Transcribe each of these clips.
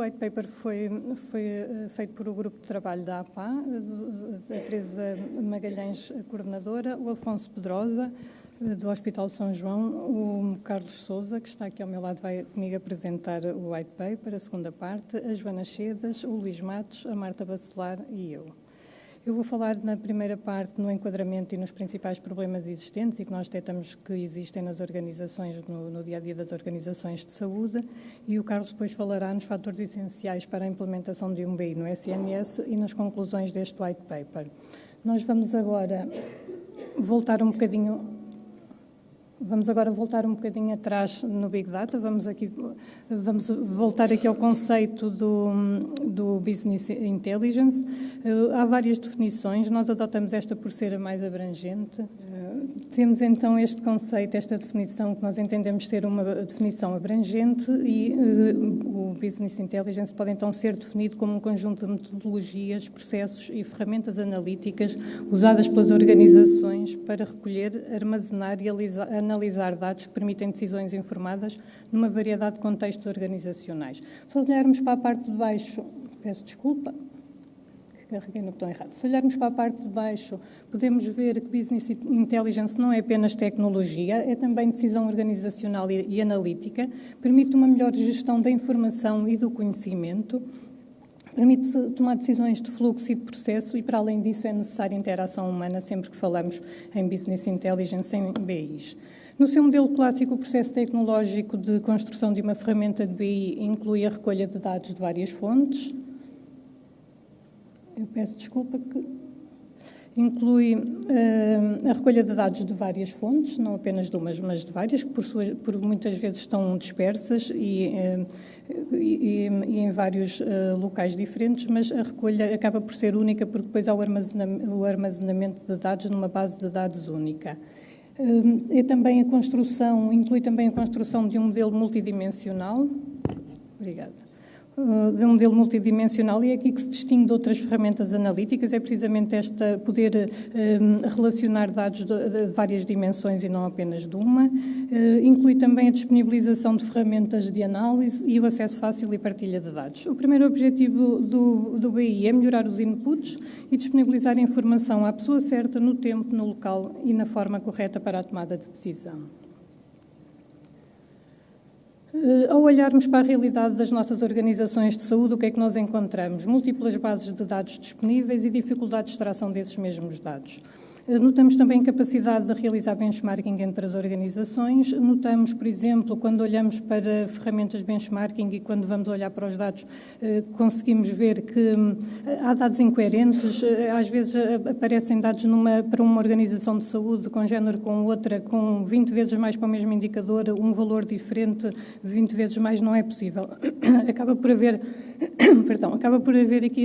white paper foi feito por o grupo de trabalho da APA, a Teresa Magalhães, a coordenadora, o Afonso Pedrosa, do Hospital São João, o Carlos Sousa, que está aqui ao meu lado, vai comigo apresentar o white paper, a segunda parte, a Joana Chedas, o Luís Matos, a Marta Bacelar e eu. Eu vou falar na primeira parte no enquadramento e nos principais problemas existentes e que nós detectamos que existem nas organizações, no dia-a-dia das organizações de saúde, e o Carlos depois falará nos fatores essenciais para a implementação de um BI no SNS e nas conclusões deste white paper. Nós vamos agora voltar um bocadinho atrás no Big Data, vamos voltar aqui ao conceito do Business Intelligence. Há várias definições, nós adotamos esta por ser a mais abrangente. Temos então este conceito, esta definição que nós entendemos ser uma definição abrangente e o Business Intelligence pode então ser definido como um conjunto de metodologias, processos e ferramentas analíticas usadas pelas organizações para recolher, armazenar e analisar dados que permitem decisões informadas numa variedade de contextos organizacionais. Se olharmos para a parte de baixo, peço desculpa, carreguei no botão errado. Se olharmos para a parte de baixo, podemos ver que Business Intelligence não é apenas tecnologia, é também decisão organizacional e analítica, permite uma melhor gestão da informação e do conhecimento, permite tomar decisões de fluxo e de processo e, para além disso, é necessária interação humana sempre que falamos em Business Intelligence, em BIs. No seu modelo clássico, o processo tecnológico de construção de uma ferramenta de BI inclui a recolha de dados de várias fontes. Eu peço desculpa que inclui a recolha de dados de várias fontes, não apenas de umas, mas de várias, que por muitas vezes estão dispersas e em vários locais diferentes, mas a recolha acaba por ser única porque depois há o armazenamento de dados numa base de dados única. Inclui também a construção de um modelo multidimensional. Obrigada. De um modelo multidimensional, e é aqui que se distingue de outras ferramentas analíticas, é precisamente esta poder relacionar dados de várias dimensões e não apenas de uma. Inclui também a disponibilização de ferramentas de análise e o acesso fácil e partilha de dados. O primeiro objetivo do BI é melhorar os inputs e disponibilizar a informação à pessoa certa, no tempo, no local e na forma correta para a tomada de decisão. Ao olharmos para a realidade das nossas organizações de saúde, o que é que nós encontramos? Múltiplas bases de dados disponíveis e dificuldades de extração desses mesmos dados. Notamos também capacidade de realizar benchmarking entre as organizações. Notamos, por exemplo, quando olhamos para ferramentas de benchmarking e quando vamos olhar para os dados, conseguimos ver que há dados incoerentes. Às vezes aparecem dados para uma organização de saúde com género com outra, com 20 vezes mais para o mesmo indicador, um valor diferente, 20 vezes mais não é possível. Acaba por haver aqui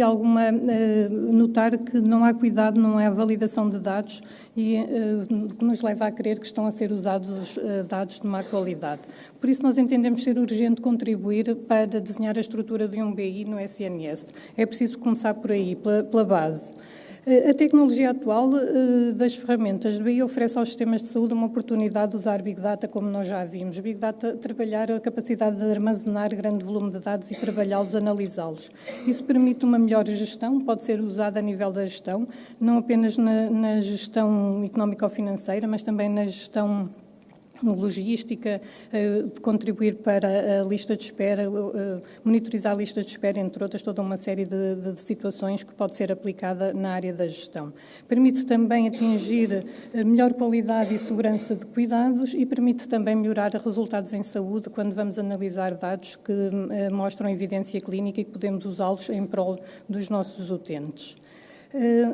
notar que não há cuidado, não há validação de dados e que nos leva a crer que estão a ser usados dados de má qualidade. Por isso nós entendemos ser urgente contribuir para desenhar a estrutura de um BI no SNS. É preciso começar por aí, pela base. A tecnologia atual das ferramentas de BI oferece aos sistemas de saúde uma oportunidade de usar Big Data, como nós já vimos. Big Data, trabalhar a capacidade de armazenar grande volume de dados e trabalhá-los, analisá-los. Isso permite uma melhor gestão, pode ser usada a nível da gestão, não apenas na gestão económico-financeira, mas também na gestão logística, contribuir para a lista de espera, monitorizar a lista de espera, entre outras, toda uma série de situações que pode ser aplicada na área da gestão. Permite também atingir melhor qualidade e segurança de cuidados e permite também melhorar resultados em saúde quando vamos analisar dados que mostram evidência clínica e que podemos usá-los em prol dos nossos utentes.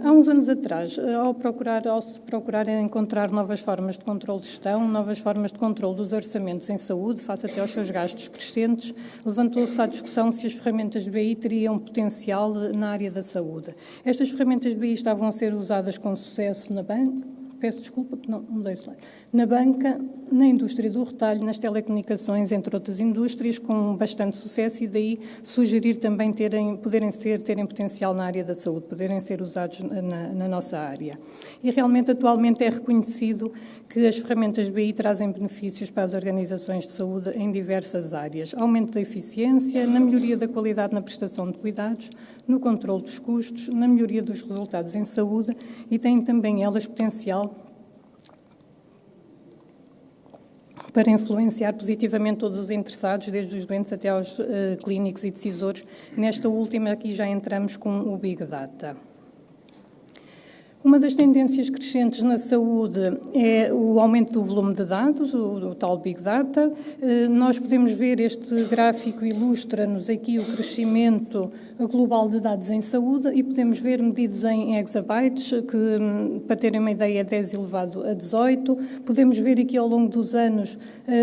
Há uns anos atrás, ao se procurar encontrar novas formas de controle de gestão, novas formas de controle dos orçamentos em saúde, face até aos seus gastos crescentes, levantou-se à discussão se as ferramentas de BI teriam potencial na área da saúde. Estas ferramentas de BI estavam a ser usadas com sucesso na banca. peço desculpa, não mudei slide, na banca, na indústria do retalho, nas telecomunicações, entre outras indústrias, com bastante sucesso, e daí sugerir também terem potencial na área da saúde, poderem ser usados na nossa área. E realmente, atualmente, é reconhecido que as ferramentas BI trazem benefícios para as organizações de saúde em diversas áreas. Aumento da eficiência, na melhoria da qualidade na prestação de cuidados, no controle dos custos, na melhoria dos resultados em saúde, e têm também elas potencial para influenciar positivamente todos os interessados, desde os doentes até aos clínicos e decisores. Nesta última, aqui já entramos com o Big Data. Uma das tendências crescentes na saúde é o aumento do volume de dados, o tal Big Data. Nós podemos ver, este gráfico ilustra-nos aqui o crescimento global de dados em saúde, e podemos ver medidos em exabytes, que, para terem uma ideia, é 10 elevado a 18. Podemos ver aqui ao longo dos anos,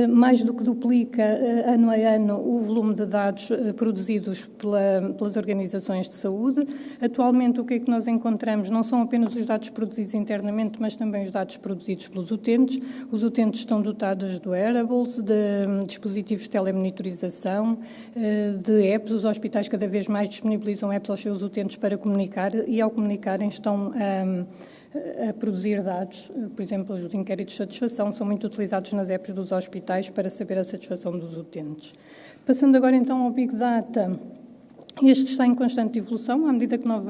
mais do que duplica ano a ano o volume de dados produzidos pelas organizações de saúde. Atualmente, o que é que nós encontramos? Não são apenas os dados produzidos internamente, mas também os dados produzidos pelos utentes. Os utentes estão dotados de wearables, de dispositivos de telemonitorização, de apps. Os hospitais cada vez mais disponibilizam apps aos seus utentes para comunicar, e ao comunicarem estão a produzir dados. Por exemplo, os inquéritos de satisfação são muito utilizados nas apps dos hospitais para saber a satisfação dos utentes. Passando agora então ao Big Data. Este está em constante evolução,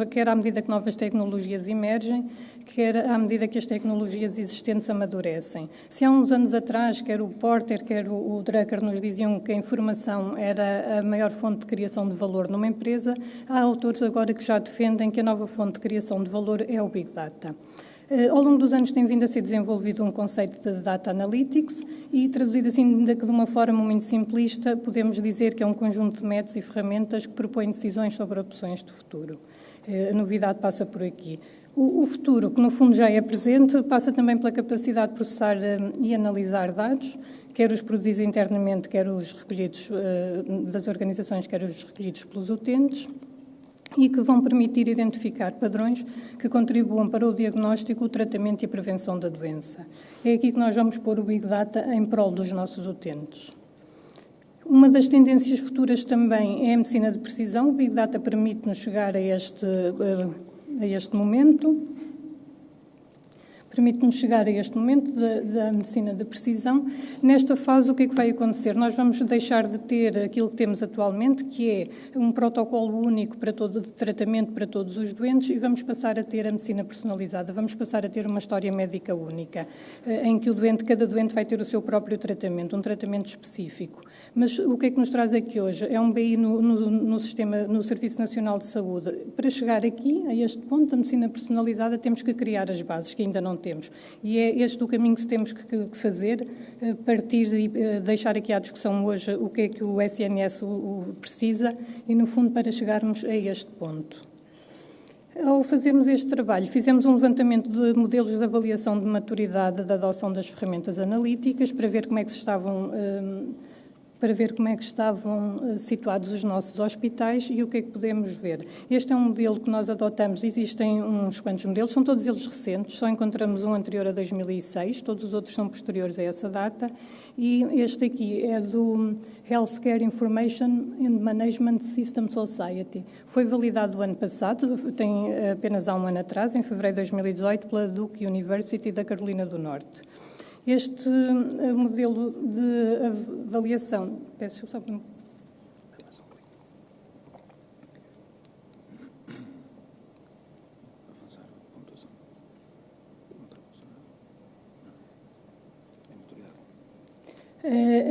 quer à medida que novas tecnologias emergem, quer à medida que as tecnologias existentes amadurecem. Se há uns anos atrás, quer o Porter, quer o Drucker nos diziam que a informação era a maior fonte de criação de valor numa empresa, há autores agora que já defendem que a nova fonte de criação de valor é o Big Data. Ao longo dos anos tem vindo a ser desenvolvido um conceito de Data Analytics, e, traduzido assim de uma forma muito simplista, podemos dizer que é um conjunto de métodos e ferramentas que propõem decisões sobre opções de futuro. A novidade passa por aqui. O futuro, que no fundo já é presente, passa também pela capacidade de processar e analisar dados, quer os produzidos internamente, quer os recolhidos das organizações, quer os recolhidos pelos utentes, e que vão permitir identificar padrões que contribuam para o diagnóstico, o tratamento e a prevenção da doença. É aqui que nós vamos pôr o Big Data em prol dos nossos utentes. Uma das tendências futuras também é a medicina de precisão. O Big Data permite-nos chegar a este momento. Permite-nos chegar a este momento da medicina de precisão. Nesta fase, o que é que vai acontecer? Nós vamos deixar de ter aquilo que temos atualmente, que é um protocolo único para todo de tratamento para todos os doentes, e vamos passar a ter a medicina personalizada, vamos passar a ter uma história médica única, em que cada doente vai ter o seu próprio tratamento, um tratamento específico. Mas o que é que nos traz aqui hoje? É um BI no Serviço Nacional de Saúde. Para chegar aqui, a este ponto da medicina personalizada, temos que criar as bases, que ainda não temos. E é este o caminho que temos que fazer, partir e deixar aqui à discussão hoje o que é que o SNS precisa, e, no fundo, para chegarmos a este ponto. Ao fazermos este trabalho, fizemos um levantamento de modelos de avaliação de maturidade da adoção das ferramentas analíticas, para ver como é que estavam situados os nossos hospitais, e o que é que podemos ver. Este é um modelo que nós adotamos. Existem uns quantos modelos, são todos eles recentes, só encontramos um anterior a 2006, todos os outros são posteriores a essa data, e este aqui é do Healthcare Information and Management System Society. Foi validado o ano passado, tem apenas há um ano atrás, em fevereiro de 2018, pela Duke University da Carolina do Norte. Este modelo de avaliação, peço só para...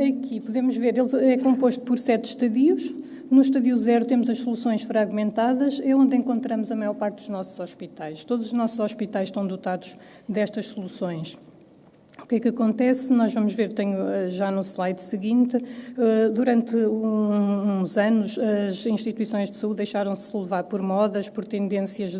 Aqui podemos ver, ele é composto por 7 estadios. No estadio 0 temos as soluções fragmentadas, é onde encontramos a maior parte dos nossos hospitais. Todos os nossos hospitais estão dotados destas soluções. que é que acontece? Nós vamos ver, tenho já no slide seguinte, durante uns anos as instituições de saúde deixaram-se levar por modas, por tendências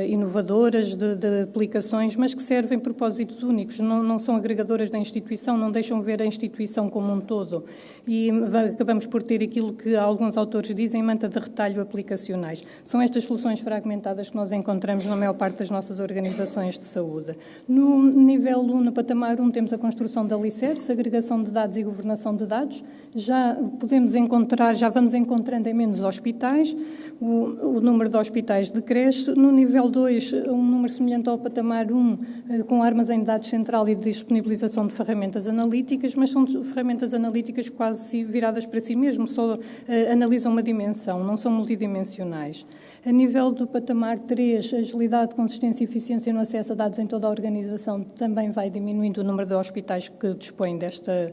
inovadoras, de aplicações, mas que servem propósitos únicos, não são agregadoras da instituição, não deixam ver a instituição como um todo. E acabamos por ter aquilo que alguns autores dizem, manta de retalho aplicacionais. São estas soluções fragmentadas que nós encontramos na maior parte das nossas organizações de saúde. No nível 1, no patamar 1, temos a construção de alicerces, agregação de dados e governação de dados. Já podemos encontrar, já vamos encontrando em menos hospitais, o número de hospitais decresce. No nível 2, um número semelhante ao patamar 1, com armazém de dados central e disponibilização de ferramentas analíticas, mas são ferramentas analíticas quase viradas para si mesmo, só analisam uma dimensão, não são multidimensionais. A nível do patamar 3, agilidade, consistência e eficiência no acesso a dados em toda a organização também vai diminuindo o número de hospitais que dispõem destas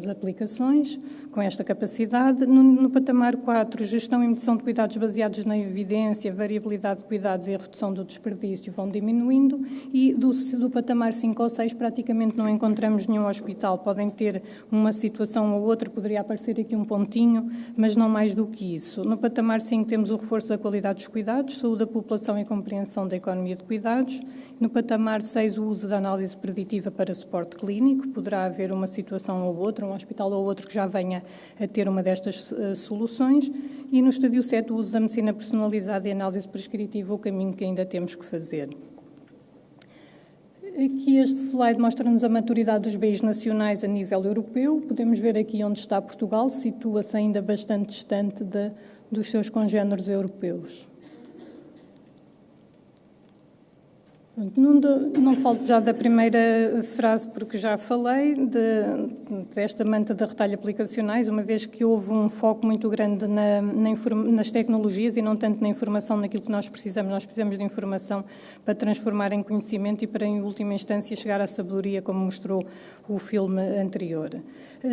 aplicações, com esta capacidade. No patamar 4, gestão e medição de cuidados baseados na evidência, variabilidade de cuidados e a redução do desperdício vão diminuindo. E do patamar 5 ou 6, praticamente não encontramos nenhum hospital. Podem ter uma situação ou outra, poderia aparecer aqui um pontinho, mas não mais do que isso. No patamar 5, temos o reforço da qualidade dos cuidados, saúde da população e compreensão da economia de cuidados. No patamar 6, o uso da análise preditiva para suporte clínico. Poderá haver uma situação ou outra, um hospital ou outro que já venha a ter uma destas soluções. E no estádio 7, o uso da medicina personalizada e análise prescritiva, o caminho que ainda temos que fazer. Aqui este slide mostra-nos a maturidade dos BIs nacionais a nível europeu. Podemos ver aqui onde está Portugal, situa-se ainda bastante distante dos seus congéneres europeus. Não falo já da primeira frase, porque já falei desta manta de retalho aplicacionais, uma vez que houve um foco muito grande nas tecnologias e não tanto na informação, naquilo que nós precisamos. Nós precisamos de informação para transformar em conhecimento e para, em última instância, chegar à sabedoria, como mostrou o filme anterior.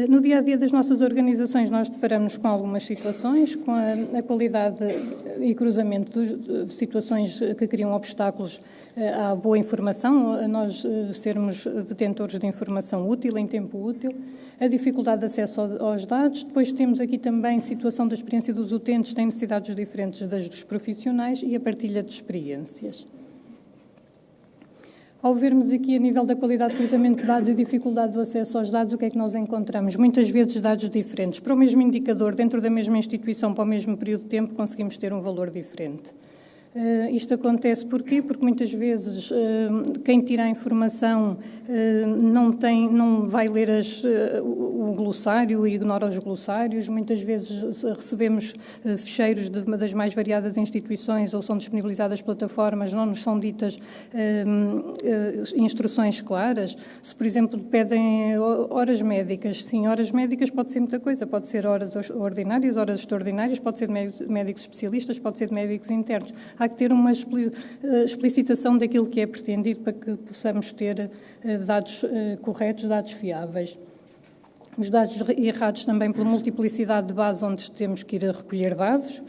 No dia-a-dia das nossas organizações, nós deparamos com algumas situações, com a qualidade e cruzamento de situações que criam obstáculos à boa informação, a nós sermos detentores de informação útil, em tempo útil, a dificuldade de acesso aos dados. Depois temos aqui também a situação da experiência dos utentes, tem necessidades diferentes das dos profissionais e a partilha de experiências. Ao vermos aqui a nível da qualidade de cruzamento de dados e dificuldade do acesso aos dados, o que é que nós encontramos? Muitas vezes dados diferentes. Para o mesmo indicador, dentro da mesma instituição, para o mesmo período de tempo, conseguimos ter um valor diferente. Isto acontece porquê? Porque muitas vezes quem tira a informação não vai ler o glossário e ignora os glossários. Muitas vezes recebemos ficheiros de uma das mais variadas instituições ou são disponibilizadas plataformas, não nos são ditas instruções claras. Se, por exemplo, pedem horas médicas, sim, horas médicas pode ser muita coisa, pode ser horas ordinárias, horas extraordinárias, pode ser de médicos especialistas, pode ser de médicos internos. Há que ter uma explicitação daquilo que é pretendido para que possamos ter dados corretos, dados fiáveis. Os dados errados também pela multiplicidade de bases onde temos que ir a recolher dados.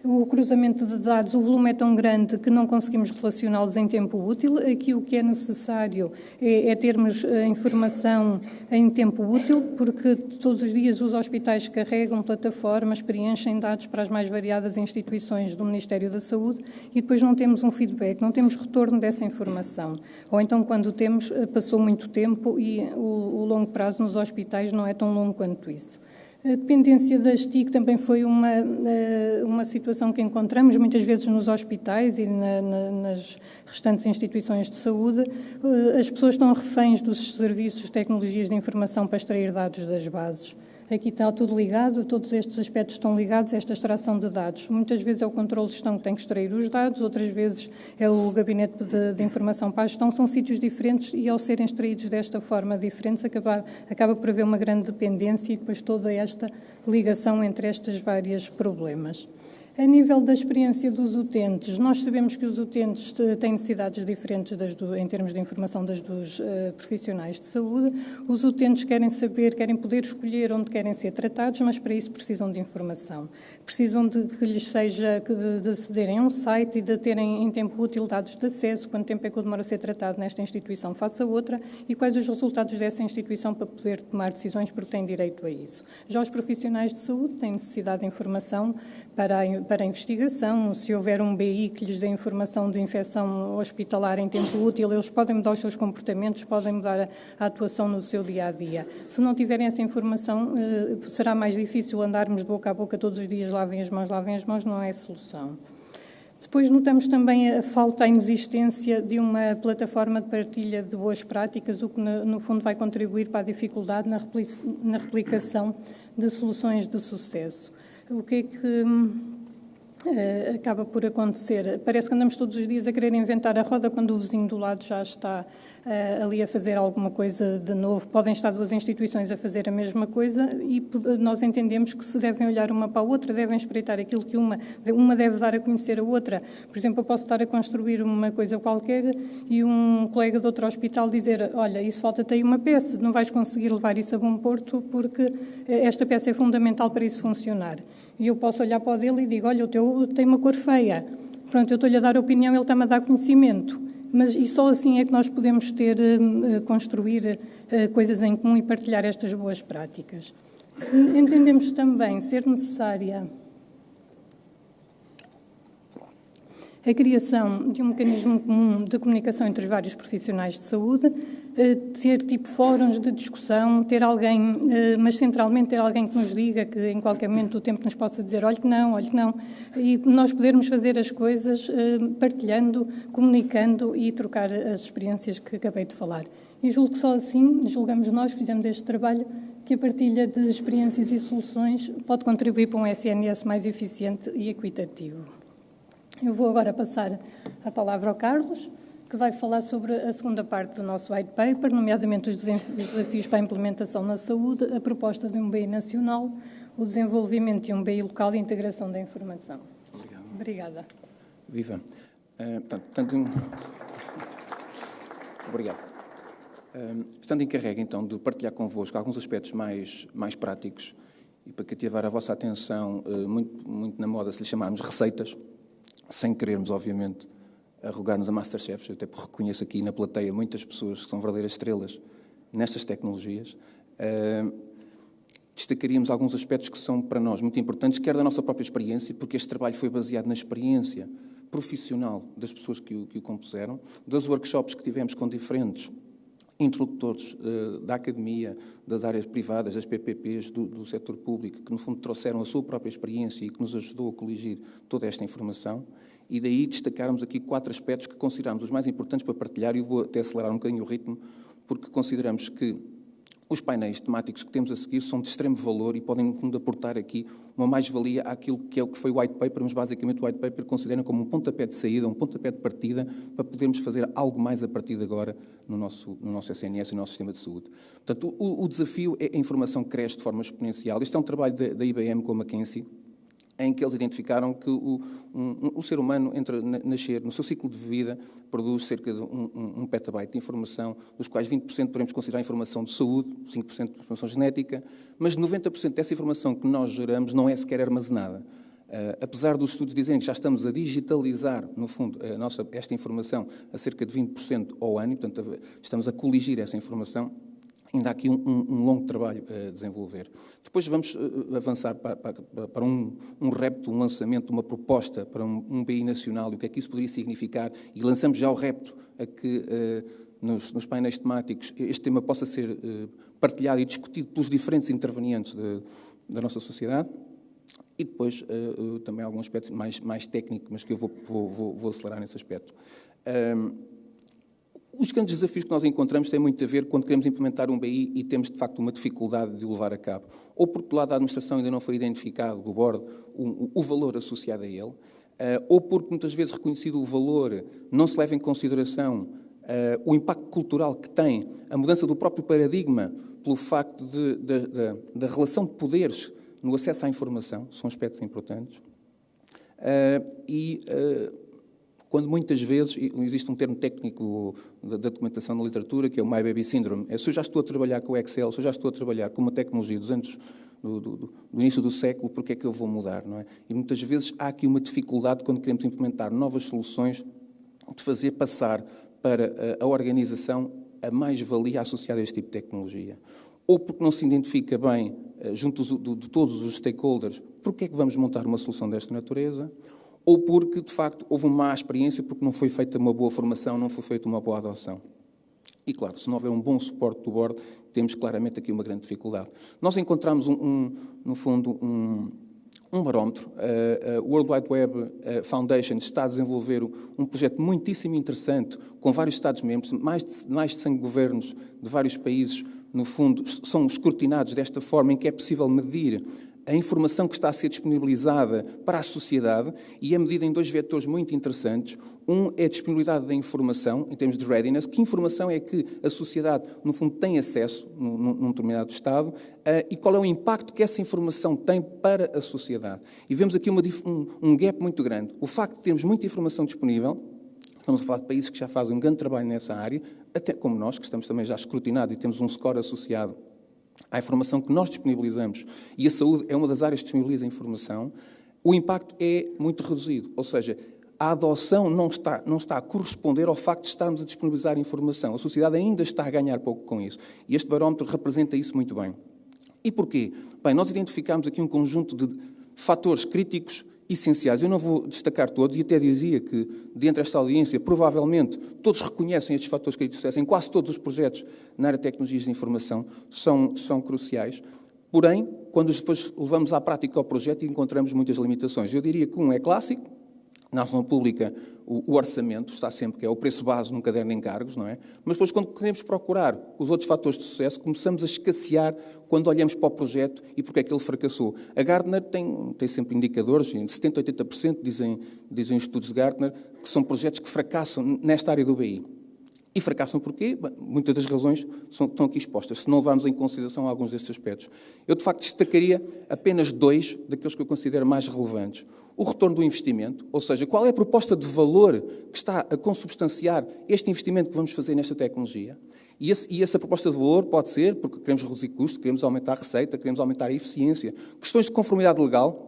O cruzamento de dados, o volume é tão grande que não conseguimos relacioná-los em tempo útil. Aqui o que é necessário é termos a informação em tempo útil, porque todos os dias os hospitais carregam plataformas, preenchem dados para as mais variadas instituições do Ministério da Saúde e depois não temos um feedback, não temos retorno dessa informação. Ou então, quando temos, passou muito tempo e o longo prazo nos hospitais não é tão longo quanto isso. A dependência das TIC também foi uma situação que encontramos muitas vezes nos hospitais e nas restantes instituições de saúde. As pessoas estão reféns dos serviços de tecnologias de informação para extrair dados das bases. Aqui está tudo ligado, todos estes aspectos estão ligados a esta extração de dados. Muitas vezes é o controle de gestão que tem que extrair os dados, outras vezes é o gabinete de informação para a gestão. São sítios diferentes e, ao serem extraídos desta forma diferente, acaba por haver uma grande dependência e depois toda esta ligação entre estes vários problemas. A nível da experiência dos utentes, nós sabemos que os utentes têm necessidades diferentes em termos de informação dos profissionais de saúde. Os utentes querem saber, querem poder escolher onde querem ser tratados, mas para isso precisam de informação. Precisam de que lhes seja, de acederem a um site e de terem em tempo útil dados de acesso, quanto tempo é que eu demoro a ser tratado nesta instituição face a outra e quais os resultados dessa instituição para poder tomar decisões porque têm direito a isso. Já os profissionais de saúde têm necessidade de informação para a investigação, se houver um BI que lhes dê informação de infecção hospitalar em tempo útil, eles podem mudar os seus comportamentos, podem mudar a atuação no seu dia-a-dia. Se não tiverem essa informação, será mais difícil andarmos de boca a boca todos os dias, lavem as mãos, não é a solução. Depois notamos também a falta, a inexistência de uma plataforma de partilha de boas práticas, o que no fundo vai contribuir para a dificuldade na replicação de soluções de sucesso. O que é que acaba por acontecer? Parece que andamos todos os dias a querer inventar a roda quando o vizinho do lado já está ali a fazer alguma coisa de novo. Podem estar duas instituições a fazer a mesma coisa e nós entendemos que se devem olhar uma para a outra, devem espreitar aquilo que uma deve dar a conhecer a outra. Por exemplo, eu posso estar a construir uma coisa qualquer e um colega de outro hospital dizer: olha, isso falta-te aí uma peça, não vais conseguir levar isso a bom porto porque esta peça é fundamental para isso funcionar. E eu posso olhar para o dele e digo: olha, o teu tem uma cor feia. Pronto, eu estou-lhe a dar opinião, ele está-me a dar conhecimento. E só assim é que nós podemos construir coisas em comum e partilhar estas boas práticas. Entendemos também ser necessária a criação de um mecanismo comum de comunicação entre os vários profissionais de saúde, ter tipo fóruns de discussão, ter alguém, mas centralmente ter alguém que nos diga, que em qualquer momento do tempo nos possa dizer olhe que não, e nós podermos fazer as coisas partilhando, comunicando e trocar as experiências que acabei de falar. E julgo que só assim, julgamos nós que fizemos este trabalho, que a partilha de experiências e soluções pode contribuir para um SNS mais eficiente e equitativo. Eu vou agora passar a palavra ao Carlos, que vai falar sobre a segunda parte do nosso white paper, nomeadamente os desafios para a implementação na saúde, a proposta de um BI nacional, o desenvolvimento de um BI local e a integração da informação. Obrigada. Viva. Obrigado. Estando encarregue, então, de partilhar convosco alguns aspectos mais práticos e para cativar a vossa atenção, muito na moda se lhe chamarmos receitas, sem querermos, obviamente, arrogar-nos a Masterchefs. Eu até reconheço aqui na plateia muitas pessoas que são verdadeiras estrelas nestas tecnologias. Destacaríamos alguns aspectos que são para nós muito importantes, quer da nossa própria experiência, porque este trabalho foi baseado na experiência profissional das pessoas que o compuseram, dos workshops que tivemos com diferentes interlocutores da academia, das áreas privadas, das PPPs, do setor público, que no fundo trouxeram a sua própria experiência e que nos ajudou a coligir toda esta informação. E daí destacarmos aqui 4 aspectos que consideramos os mais importantes para partilhar, e eu vou até acelerar um bocadinho o ritmo, porque consideramos que os painéis temáticos que temos a seguir são de extremo valor e podem, no fundo, aportar aqui uma mais-valia àquilo que é o que foi o white paper, mas basicamente o white paper consideram como um pontapé de saída, um pontapé de partida, para podermos fazer algo mais a partir de agora no nosso SNS e no nosso sistema de saúde. Portanto, o desafio é a informação que cresce de forma exponencial. Este é um trabalho da IBM com a McKinsey, em que eles identificaram que o ser humano, entre nascer, no seu ciclo de vida, produz cerca de um petabyte de informação, dos quais 20% podemos considerar informação de saúde, 5% de informação genética, mas 90% dessa informação que nós geramos não é sequer armazenada. Apesar dos estudos dizerem que já estamos a digitalizar, no fundo, esta informação a cerca de 20% ao ano, e, portanto, estamos a coligir essa informação, ainda há aqui um longo trabalho a desenvolver. Depois vamos avançar para um repto, um lançamento, uma proposta para um BI nacional e o que é que isso poderia significar, e lançamos já o repto a que nos painéis temáticos este tema possa ser partilhado e discutido pelos diferentes intervenientes da nossa sociedade. E depois também algum aspecto mais técnico, mas que eu vou acelerar nesse aspecto. Os grandes desafios que nós encontramos têm muito a ver quando queremos implementar um BI e temos, de facto, uma dificuldade de o levar a cabo. Ou porque, do lado da administração, ainda não foi identificado do board o valor associado a ele, ou porque, muitas vezes, reconhecido o valor, não se leva em consideração o impacto cultural que tem a mudança do próprio paradigma pelo facto da relação de poderes no acesso à informação, são aspectos importantes. Quando muitas vezes, existe um termo técnico da documentação da literatura, que é o My Baby Syndrome, se eu já estou a trabalhar com o Excel, se eu já estou a trabalhar com uma tecnologia dos anos do início do século, porque é que eu vou mudar, não é? E muitas vezes há aqui uma dificuldade quando queremos implementar novas soluções, de fazer passar para a organização a mais-valia associada a este tipo de tecnologia. Ou porque não se identifica bem, junto de todos os stakeholders, porque é que vamos montar uma solução desta natureza, ou porque, de facto, houve uma má experiência, porque não foi feita uma boa formação, não foi feita uma boa adoção. E, claro, se não houver um bom suporte do board, temos claramente aqui uma grande dificuldade. Nós encontramos, no fundo, um barómetro. A World Wide Web Foundation está a desenvolver um projeto muitíssimo interessante, com vários Estados-membros, mais de 100 governos de vários países, no fundo, são escrutinados desta forma em que é possível medir a informação que está a ser disponibilizada para a sociedade, e é medida em dois vetores muito interessantes. Um é a disponibilidade da informação, em termos de readiness. Que informação é que a sociedade, no fundo, tem acesso num determinado Estado, e qual é o impacto que essa informação tem para a sociedade. E vemos aqui um gap muito grande. O facto de termos muita informação disponível, estamos a falar de países que já fazem um grande trabalho nessa área, até como nós, que estamos também já escrutinados e temos um score associado à informação que nós disponibilizamos, e a saúde é uma das áreas que disponibiliza a informação, o impacto é muito reduzido. Ou seja, a adoção não está a corresponder ao facto de estarmos a disponibilizar informação. A sociedade ainda está a ganhar pouco com isso. E este barómetro representa isso muito bem. E porquê? Bem, nós identificamos aqui um conjunto de fatores críticos essenciais. Eu não vou destacar todos, e até dizia que, dentro desta audiência, provavelmente todos reconhecem estes fatores críticos em quase todos os projetos na área de tecnologias de informação, são cruciais. Porém, quando depois levamos à prática o projeto, encontramos muitas limitações. Eu diria que um é clássico. Na ação pública, o orçamento está sempre, que é o preço base num caderno de encargos, não é? Mas depois, quando queremos procurar os outros fatores de sucesso, começamos a escassear quando olhamos para o projeto e porque é que ele fracassou. A Gartner tem sempre indicadores, de 70% a 80%, dizem os estudos de Gartner, que são projetos que fracassam nesta área do BI. E fracassam porquê? Bem, muitas das razões estão aqui expostas, se não levarmos em consideração alguns destes aspectos. Eu, de facto, destacaria apenas dois daqueles que eu considero mais relevantes. O retorno do investimento, ou seja, qual é a proposta de valor que está a consubstanciar este investimento que vamos fazer nesta tecnologia. E essa proposta de valor pode ser porque queremos reduzir custos, queremos aumentar a receita, queremos aumentar a eficiência. Questões de conformidade legal.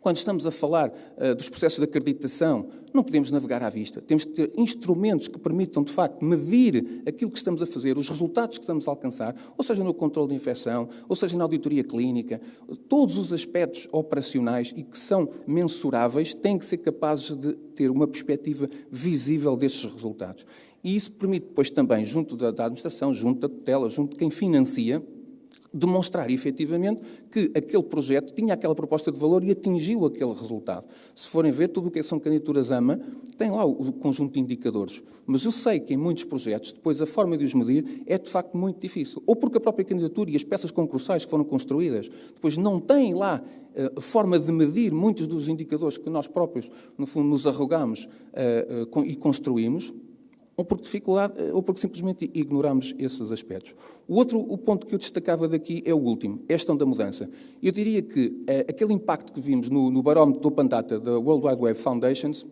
Quando estamos a falar dos processos de acreditação, não podemos navegar à vista. Temos que ter instrumentos que permitam, de facto, medir aquilo que estamos a fazer, os resultados que estamos a alcançar, ou seja, no controle de infecção, ou seja, na auditoria clínica. Todos os aspectos operacionais e que são mensuráveis têm que ser capazes de ter uma perspectiva visível destes resultados. E isso permite depois também, junto da administração, junto da tutela, junto de quem financia, demonstrar efetivamente que aquele projeto tinha aquela proposta de valor e atingiu aquele resultado. Se forem ver, tudo o que são candidaturas AMA tem lá o conjunto de indicadores. Mas eu sei que em muitos projetos, depois a forma de os medir é de facto muito difícil. Ou porque a própria candidatura e as peças concursais que foram construídas depois não têm lá a forma de medir muitos dos indicadores que nós próprios, no fundo, nos arrogamos e construímos, ou por dificuldade, ou porque simplesmente ignoramos esses aspectos. O ponto que eu destacava daqui é o último, é a questão da mudança. Eu diria que aquele impacto que vimos no barómetro do Open Data da World Wide Web Foundations,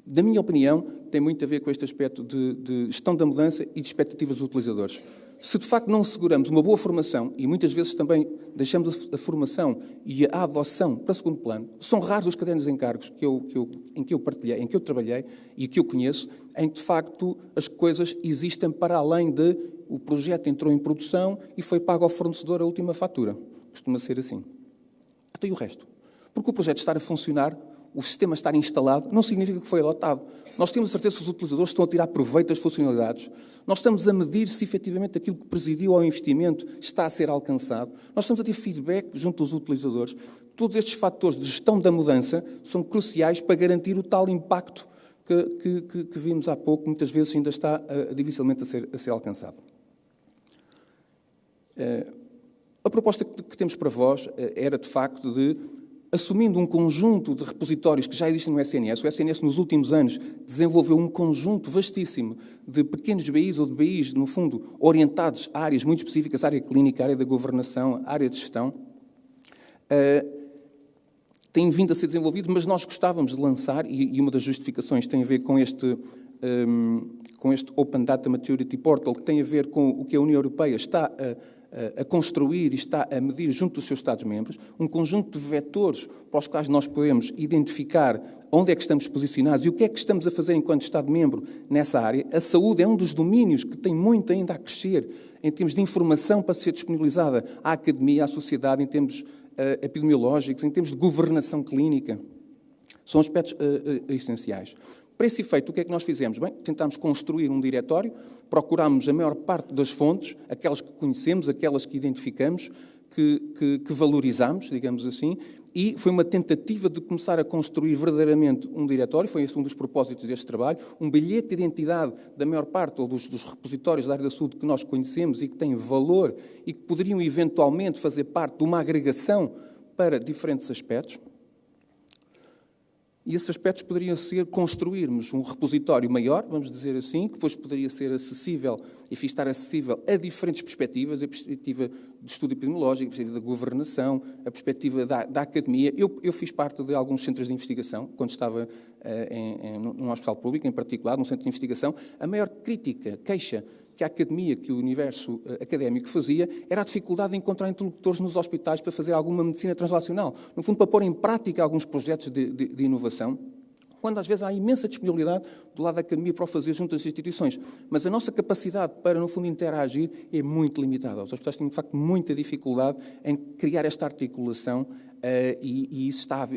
da minha opinião, tem muito a ver com este aspecto de gestão da mudança e de expectativas dos utilizadores. Se de facto não asseguramos uma boa formação, e muitas vezes também deixamos a formação e a adoção para segundo plano, são raros os cadernos de encargos em que eu partilhei, em que eu trabalhei e que eu conheço, em que de facto as coisas existem para além de o projeto entrou em produção e foi pago ao fornecedor a última fatura. Costuma ser assim. Até e o resto. Porque o projeto estar a funcionar, o sistema estar instalado, não significa que foi adotado. Nós temos a certeza que os utilizadores estão a tirar proveito das funcionalidades. Nós estamos a medir se efetivamente aquilo que presidiu ao investimento está a ser alcançado. Nós estamos a ter feedback junto dos utilizadores. Todos estes fatores de gestão da mudança são cruciais para garantir o tal impacto que vimos há pouco, muitas vezes ainda está dificilmente a ser alcançado. A proposta que temos para vós era, de facto, de assumindo um conjunto de repositórios que já existem no SNS. O SNS, nos últimos anos, desenvolveu um conjunto vastíssimo de pequenos BIs ou de BIs, no fundo, orientados a áreas muito específicas, a área clínica, a área da governação, a área de gestão. têm vindo a ser desenvolvidos, mas nós gostávamos de lançar, e uma das justificações tem a ver com este Open Data Maturity Portal, que tem a ver com o que a União Europeia está a construir e está a medir junto dos seus Estados-membros, um conjunto de vetores para os quais nós podemos identificar onde é que estamos posicionados e o que é que estamos a fazer enquanto Estado-membro nessa área. A saúde é um dos domínios que tem muito ainda a crescer em termos de informação para ser disponibilizada à academia, à sociedade, em termos epidemiológicos, em termos de governação clínica. São aspectos essenciais. Para esse efeito, o que é que nós fizemos? Bem, tentámos construir um diretório, procurámos a maior parte das fontes, aquelas que conhecemos, aquelas que identificamos, que valorizamos, digamos assim, e foi uma tentativa de começar a construir verdadeiramente um diretório, foi esse um dos propósitos deste trabalho, um bilhete de identidade da maior parte, ou dos repositórios da área da saúde que nós conhecemos e que têm valor e que poderiam eventualmente fazer parte de uma agregação para diferentes aspectos. E esses aspectos poderiam ser construirmos um repositório maior, vamos dizer assim, que depois poderia ser acessível e estar acessível a diferentes perspectivas, a perspectiva de estudo epidemiológico, a perspectiva da governação, a perspectiva da academia. Eu fiz parte de alguns centros de investigação, quando estava num hospital público, em particular, num centro de investigação. A maior crítica, queixa que a academia, que o universo académico fazia, era a dificuldade de encontrar interlocutores nos hospitais para fazer alguma medicina translacional. No fundo, para pôr em prática alguns projetos de inovação, quando às vezes há imensa disponibilidade do lado da academia para o fazer junto às instituições. Mas a nossa capacidade para, no fundo, interagir é muito limitada. Os hospitais têm, de facto, muita dificuldade em criar esta articulação e isso está,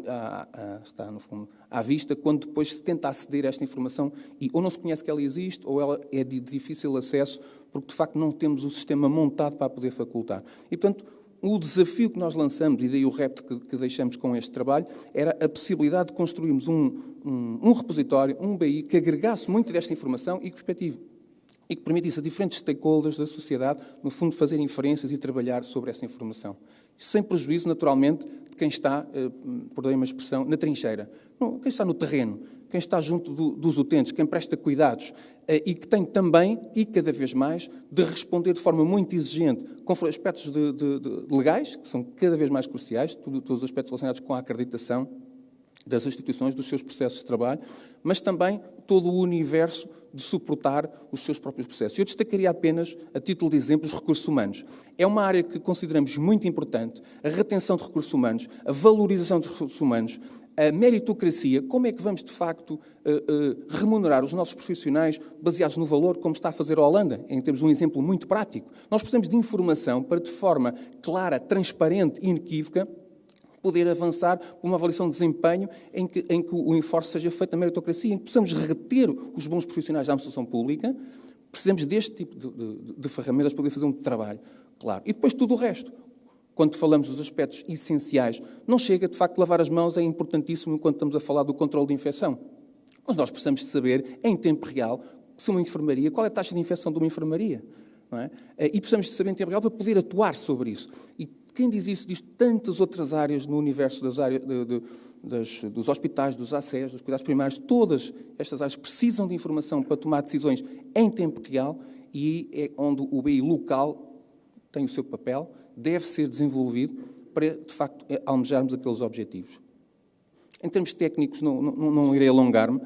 no fundo, à vista quando depois se tenta aceder a esta informação e ou não se conhece que ela existe ou ela é de difícil acesso porque, de facto, não temos o sistema montado para poder facultar. E, portanto, o desafio que nós lançamos, e daí o repto que deixamos com este trabalho, era a possibilidade de construirmos um repositório, um BI, que agregasse muito desta informação e que permitisse a diferentes stakeholders da sociedade, no fundo, fazer inferências e trabalhar sobre essa informação. Sem prejuízo, naturalmente, de quem está, por dar uma expressão, na trincheira. Quem está no terreno, quem está junto dos utentes, quem presta cuidados e que tem também, e cada vez mais, de responder de forma muito exigente com aspectos legais, que são cada vez mais cruciais, todos os aspectos relacionados com a acreditação das instituições, dos seus processos de trabalho, mas também todo o universo de suportar os seus próprios processos. Eu destacaria apenas, a título de exemplo, os recursos humanos. É uma área que consideramos muito importante, a retenção de recursos humanos, a valorização dos recursos humanos, a meritocracia, como é que vamos, de facto, remunerar os nossos profissionais baseados no valor, como está a fazer a Holanda, em termos de um exemplo muito prático. Nós precisamos de informação para, de forma clara, transparente e inequívoca, poder avançar para uma avaliação de desempenho em que o enforce seja feito na meritocracia, em que possamos reter os bons profissionais da administração pública. Precisamos deste tipo de ferramentas para poder fazer um trabalho claro. E depois tudo o resto. Quando falamos dos aspectos essenciais, não chega, de facto, lavar as mãos é importantíssimo enquanto estamos a falar do controle de infecção. Mas nós precisamos de saber, em tempo real, se uma enfermaria, qual é a taxa de infecção de uma enfermaria. Não é? E precisamos de saber em tempo real para poder atuar sobre isso. E quem diz isso diz tantas outras áreas no universo dos hospitais, dos ACEs, dos cuidados primários. Todas estas áreas precisam de informação para tomar decisões em tempo real e é onde o BI local tem o seu papel, deve ser desenvolvido para, de facto, almejarmos aqueles objetivos. Em termos técnicos, não irei alongar-me,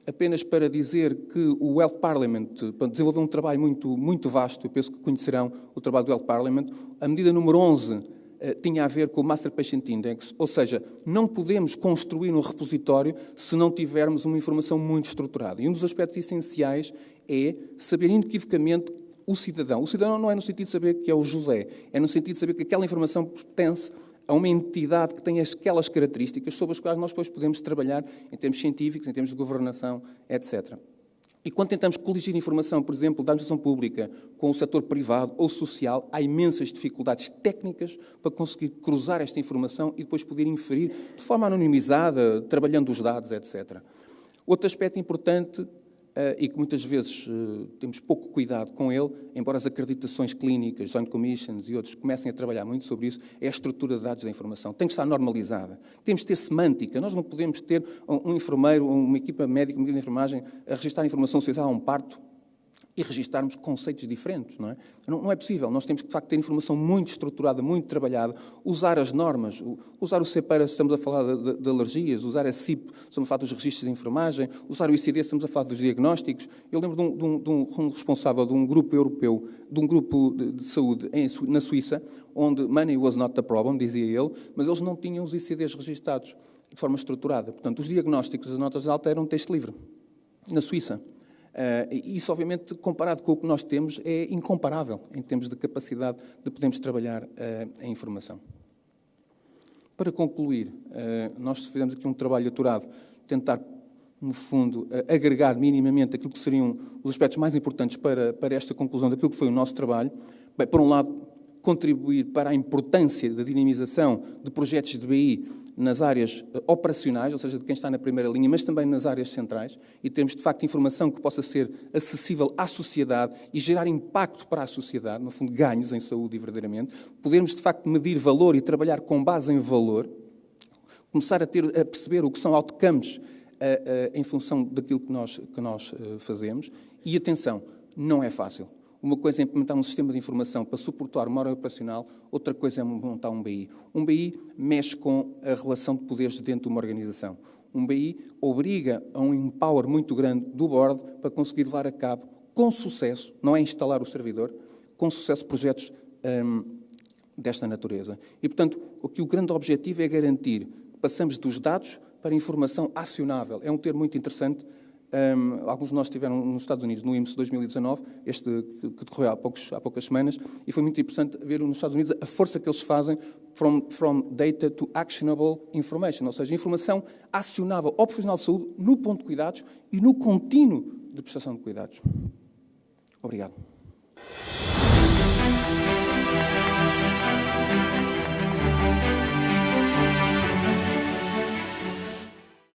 apenas para dizer que o Health Parliament desenvolveu um trabalho muito vasto, eu penso que conhecerão o trabalho do Health Parliament. A medida número 11 tinha a ver com o Master Patient Index, ou seja, não podemos construir um repositório se não tivermos uma informação muito estruturada. E um dos aspectos essenciais é saber inequivocamente o cidadão. O cidadão não é no sentido de saber que é o José, é no sentido de saber que aquela informação pertence a uma entidade que tem aquelas características sobre as quais nós depois podemos trabalhar em termos científicos, em termos de governação, etc. E quando tentamos coligir informação, por exemplo, da administração pública com o setor privado ou social, há imensas dificuldades técnicas para conseguir cruzar esta informação e depois poder inferir de forma anonimizada, trabalhando os dados, etc. Outro aspecto importante e que muitas vezes temos pouco cuidado com ele, embora as acreditações clínicas, Joint Commissions e outros comecem a trabalhar muito sobre isso, é a estrutura de dados da informação. Tem que estar normalizada. Temos de ter semântica. Nós não podemos ter um enfermeiro, uma equipa médica, uma equipa de enfermagem a registrar informação associada a um parto e registarmos conceitos diferentes, não é? Não é possível. Nós temos que, de facto, ter informação muito estruturada, muito trabalhada, usar as normas, usar o CEPARA se estamos a falar de alergias, usar a CIP se estamos a falar dos registros de enfermagem, usar o ICD se estamos a falar dos diagnósticos. Eu lembro de um responsável de um grupo europeu, de um grupo de saúde na Suíça, onde money was not the problem, dizia ele, mas eles não tinham os ICDs registados de forma estruturada. Portanto, os diagnósticos das notas de alta eram texto livre, na Suíça. Isso, obviamente, comparado com o que nós temos, é incomparável em termos de capacidade de podermos trabalhar a informação. Para concluir, nós fizemos aqui um trabalho aturado, tentar, no fundo, agregar minimamente aquilo que seriam os aspectos mais importantes para esta conclusão daquilo que foi o nosso trabalho. Bem, por um lado, contribuir para a importância da dinamização de projetos de BI nas áreas operacionais, ou seja, de quem está na primeira linha, mas também nas áreas centrais, e termos, de facto, informação que possa ser acessível à sociedade e gerar impacto para a sociedade, no fundo, ganhos em saúde e verdadeiramente, podermos, de facto, medir valor e trabalhar com base em valor, começar a perceber o que são outcomes em função daquilo que nós fazemos, e atenção, não é fácil. Uma coisa é implementar um sistema de informação para suportar uma área operacional, outra coisa é montar um BI. Um BI mexe com a relação de poderes dentro de uma organização. Um BI obriga a um empower muito grande do board para conseguir levar a cabo, com sucesso, não é instalar o servidor, com sucesso projetos desta natureza. E, portanto, aqui o grande objetivo é garantir que passamos dos dados para a informação acionável. É um termo muito interessante. Alguns de nós estiveram nos Estados Unidos no IMSS 2019, este que decorreu há poucas semanas, e foi muito interessante ver nos Estados Unidos a força que eles fazem from data to actionable information, ou seja, informação acionável ao profissional de saúde no ponto de cuidados e no contínuo de prestação de cuidados. Obrigado.